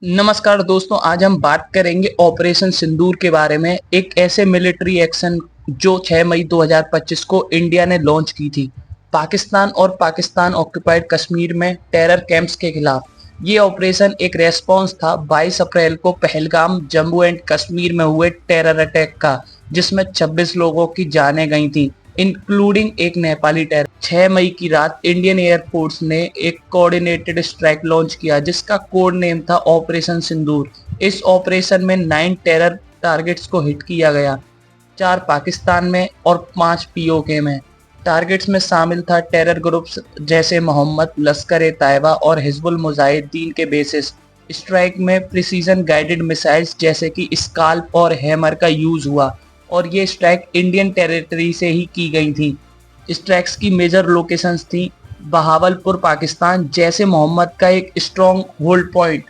नमस्कार दोस्तों, आज हम बात करेंगे ऑपरेशन सिंदूर के बारे में। एक ऐसे मिलिट्री एक्शन जो 6 मई 2025 को इंडिया ने लॉन्च की थी पाकिस्तान और पाकिस्तान ऑक्युपाइड कश्मीर में टेरर कैंप्स के खिलाफ। ये ऑपरेशन एक रेस्पॉन्स था 22 अप्रैल को पहलगाम जम्मू एंड कश्मीर में हुए टेरर अटैक का, जिसमें 26 लोगों की जानें गई थी, इंक्लूडिंग एक नेपाली टेरर। 6 मई की रात इंडियन एयरफोर्स ने एक कोऑर्डिनेटेड स्ट्राइक लॉन्च किया जिसका कोड नेम था ऑपरेशन सिंदूर। इस ऑपरेशन में 9 टेरर टारगेट्स को हिट किया गया, 4 पाकिस्तान में और 5 पीओके में। टारगेट्स में शामिल था टेरर ग्रुप्स जैसे मोहम्मद, लश्कर-ए-तैयबा और हिजबुल मुजाहिदीन के बेसिस। स्ट्राइक में प्रिसीजन गाइडेड मिसाइल्स जैसे कि स्काल्प और हैमर का यूज हुआ और ये स्ट्राइक इंडियन टेरिटरी से ही की गई थी। स्ट्राइक्स की मेजर लोकेशंस थी बहावलपुर पाकिस्तान, जैसे मोहम्मद का एक स्ट्रॉन्ग होल्ड पॉइंट।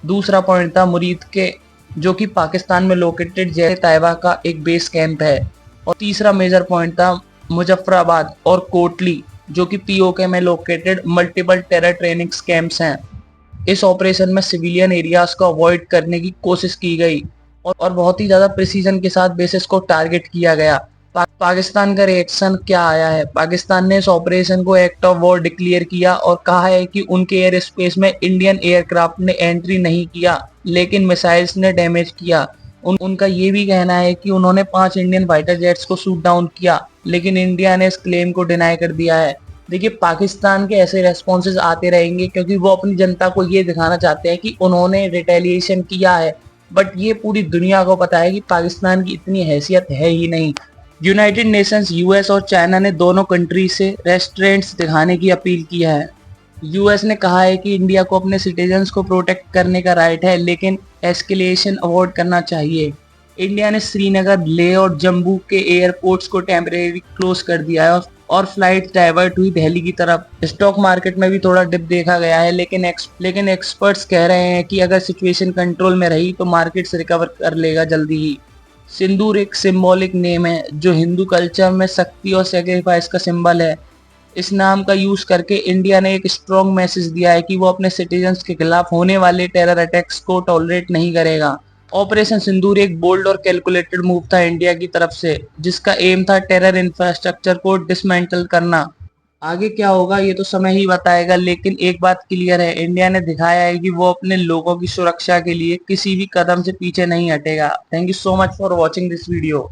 दूसरा पॉइंट था मुरीद के, जो कि पाकिस्तान में लोकेटेड जैसे तैयबा का एक बेस कैंप है। और तीसरा मेजर पॉइंट था मुजफ्फराबाद और कोटली, जो कि पीओके में located multiple terror training camps हैं। इस ऑपरेशन में सिविलियन एरियाज को अवॉइड करने की कोशिश की गई और बहुत ही ज़्यादा प्रिसीजन के साथ बेसिस को टारगेट किया गया। पाकिस्तान का रिएक्शन क्या आया है? पाकिस्तान ने इस ऑपरेशन को एक्ट ऑफ वॉर डिक्लेयर किया और कहा है कि उनके एयर स्पेस में इंडियन एयरक्राफ्ट ने एंट्री नहीं किया, लेकिन मिसाइल्स ने डैमेज किया। उनका ये भी कहना है कि उन्होंने 5 इंडियन फाइटर जेट्स को शूट डाउन किया, लेकिन इंडिया ने इस क्लेम को डिनाई कर दिया है। देखिए, पाकिस्तान के ऐसे रेस्पॉन्सेज आते रहेंगे क्योंकि वो अपनी जनता को ये दिखाना चाहते हैं कि उन्होंने रिटेलिएशन किया है, बट ये पूरी दुनिया को पता है कि पाकिस्तान की इतनी हैसियत है ही नहीं। यूनाइटेड नेशंस, यूएस और चाइना ने दोनों कंट्री से रेस्ट्रेंट्स दिखाने की अपील किया है। यूएस ने कहा है कि इंडिया को अपने सिटीजन्स को प्रोटेक्ट करने का राइट है, लेकिन एस्केलेशन अवॉइड करना चाहिए। इंडिया ने श्रीनगर, लेह और जम्मू के एयरपोर्ट्स को टेम्परेरी क्लोज कर दिया है और फ्लाइट डाइवर्ट हुई दिल्ली की तरफ। स्टॉक मार्केट में भी थोड़ा डिप देखा गया है, लेकिन एक्सपर्ट्स कह रहे हैं कि अगर सिचुएशन कंट्रोल में रही तो मार्केट्स रिकवर कर लेगा जल्दी ही। सिंदूर एक सिंबॉलिक नेम है जो हिंदू कल्चर में शक्ति और सेक्रीफाइस का सिंबल है। इस नाम का यूज करके इंडिया ने एक स्ट्रॉन्ग मैसेज दिया है कि वो अपने सिटीजन्स के खिलाफ होने वाले टेरर अटैक्स को टॉलरेट नहीं करेगा। ऑपरेशन सिंदूर एक बोल्ड और कैलकुलेटेड मूव था इंडिया की तरफ से, जिसका एम था टेरर इंफ्रास्ट्रक्चर को डिसमेंटल करना। आगे क्या होगा ये तो समय ही बताएगा, लेकिन एक बात क्लियर है, इंडिया ने दिखाया है कि वो अपने लोगों की सुरक्षा के लिए किसी भी कदम से पीछे नहीं हटेगा। Thank you so much for watching this video.